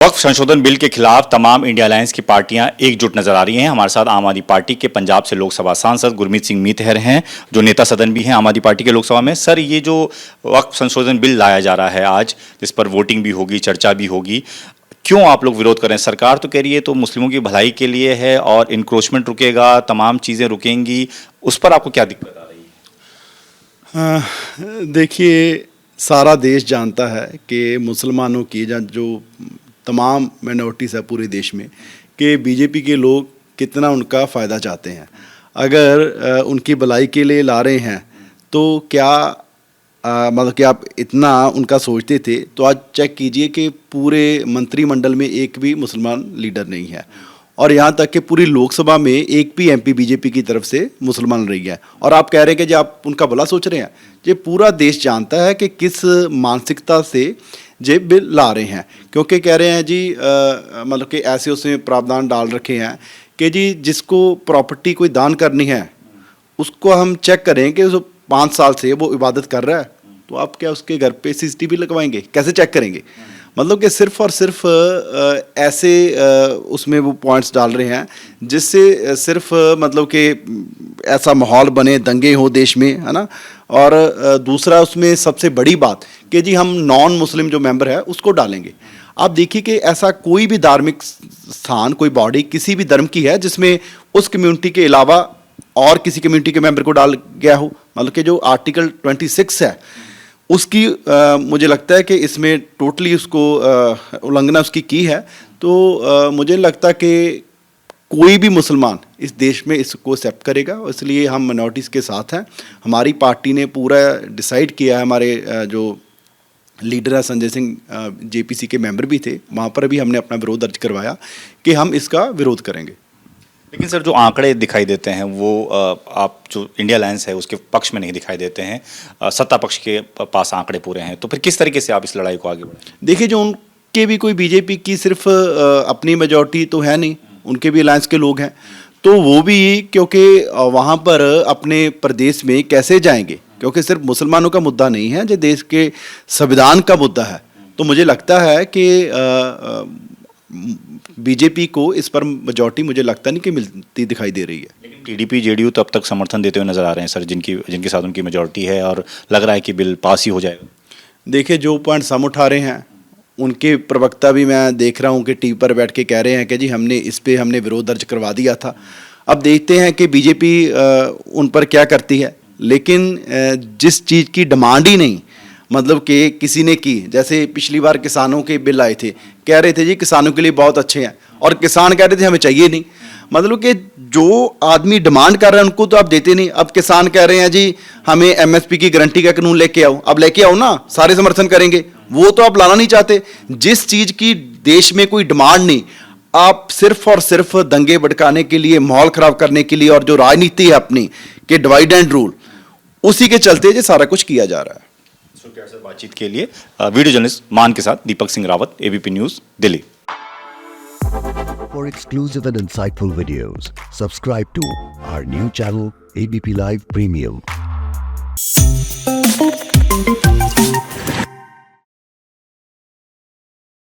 वक्फ संशोधन बिल के खिलाफ तमाम इंडिया अलायंस की पार्टियां एकजुट नजर आ रही हैं। हमारे साथ आम आदमी पार्टी के पंजाब से लोकसभा सांसद गुरमीत सिंह मीतहर हैं, जो नेता सदन भी हैं आम आदमी पार्टी के लोकसभा में। सर, ये जो वक्फ संशोधन बिल लाया जा रहा है आज, जिस पर वोटिंग भी होगी, चर्चा भी होगी, क्यों आप लोग विरोध कर रहे हैं? सरकार तो कह रही है तो मुस्लिमों की भलाई के लिए है और इंक्रोचमेंट रुकेगा, तमाम चीजें रुकेंगी, उस पर आपको क्या दिक्कत आ रही है? देखिए, सारा देश जानता है कि मुसलमानों की जो तमाम माइनॉरिटीज़ है पूरे देश में, कि बीजेपी के लोग कितना उनका फ़ायदा चाहते हैं। अगर उनकी भलाई के लिए ला रहे हैं तो क्या मतलब कि आप इतना उनका सोचते थे तो आज चेक कीजिए कि पूरे मंत्रिमंडल में एक भी मुसलमान लीडर नहीं है, और यहाँ तक कि पूरी लोकसभा में एक भी एमपी बीजेपी की तरफ से मुसलमान रही है। और आप कह रहे हैं कि जो आप उनका भला सोच रहे हैं, ये पूरा देश जानता है कि किस मानसिकता से ये बिल ला रहे हैं। क्योंकि कह रहे हैं जी मतलब कि ऐसे उसमें प्रावधान डाल रखे हैं कि जी जिसको प्रॉपर्टी कोई दान करनी है उसको हम चेक करें कि उस 5 साल से वो इबादत कर रहा है, तो आप क्या उसके घर पे सीसीटीवी लगवाएंगे? कैसे चेक करेंगे? मतलब कि सिर्फ और सिर्फ ऐसे उसमें वो पॉइंट्स डाल रहे हैं जिससे सिर्फ मतलब कि ऐसा माहौल बने, दंगे हो देश में, है ना। और दूसरा उसमें सबसे बड़ी बात कि जी हम नॉन मुस्लिम जो मेंबर है उसको डालेंगे। आप देखिए कि ऐसा कोई भी धार्मिक स्थान, कोई बॉडी किसी भी धर्म की है जिसमें उस कम्युनिटी के अलावा और किसी कम्युनिटी के मेंबर को डाल गया हो। मतलब कि जो आर्टिकल 26 है उसकी मुझे लगता है कि इसमें टोटली उसको उल्लंघना उसकी की है। तो मुझे लगता कि कोई भी मुसलमान इस देश में इसको एक्सेप्ट करेगा, इसलिए हम माइनॉरिटीज़ के साथ हैं। हमारी पार्टी ने पूरा डिसाइड किया है, हमारे जो लीडर है संजय सिंह जेपीसी के मेंबर भी थे, वहाँ पर भी हमने अपना विरोध दर्ज करवाया कि हम इसका विरोध करेंगे। लेकिन सर, जो आंकड़े दिखाई देते हैं वो आप जो इंडिया अलायंस है उसके पक्ष में नहीं दिखाई देते हैं, सत्ता पक्ष के पास आंकड़े पूरे हैं, तो फिर किस तरीके से आप इस लड़ाई को आगे बढ़ाएं? देखिए, जो उनके भी कोई बीजेपी की सिर्फ अपनी मेजॉरिटी तो है नहीं, उनके भी अलायंस के लोग हैं, तो वो भी क्योंकि वहाँ पर अपने प्रदेश में कैसे जाएंगे, क्योंकि सिर्फ मुसलमानों का मुद्दा नहीं है, जो देश के संविधान का मुद्दा है। तो मुझे लगता है कि बीजेपी को इस पर मेजॉरिटी मुझे लगता नहीं कि मिलती दिखाई दे रही है। लेकिन टीडीपी जेडीयू तो अब तक समर्थन देते हुए नजर आ रहे हैं सर, जिनके साथ उनकी मेजॉरिटी है, और लग रहा है कि बिल पास ही हो जाएगा। देखिए, जो पॉइंट्स हम उठा रहे हैं उनके प्रवक्ता भी मैं देख रहा हूँ कि टीवी पर बैठ के कह रहे हैं कि जी हमने विरोध दर्ज करवा दिया था। अब देखते हैं कि बीजेपी उन पर क्या करती है। लेकिन जिस चीज़ की डिमांड ही नहीं, मतलब कि किसी ने की, जैसे पिछली बार किसानों के बिल आए थे, कह रहे थे जी किसानों के लिए बहुत अच्छे हैं, और किसान कह रहे थे हमें चाहिए नहीं। मतलब कि जो आदमी डिमांड कर रहे हैं उनको तो आप देते नहीं। अब किसान कह रहे हैं जी हमें एमएसपी की गारंटी का कानून लेके आओ। अब लेके आओ ना, सारे समर्थन करेंगे। वो तो आप लाना नहीं चाहते। जिस चीज़ की देश में कोई डिमांड नहीं, आप सिर्फ और सिर्फ दंगे भड़काने के लिए, माहौल खराब करने के लिए, और जो राजनीति है अपनी कि डिवाइड एंड रूल, उसी के चलते ये सारा कुछ किया जा रहा है। बातचीत के लिए वीडियो जर्नलिस्ट मान के साथ Deepak Singh Rawat, ABP News, Delhi. For exclusive and insightful videos, subscribe to our new channel ABP Live Premium.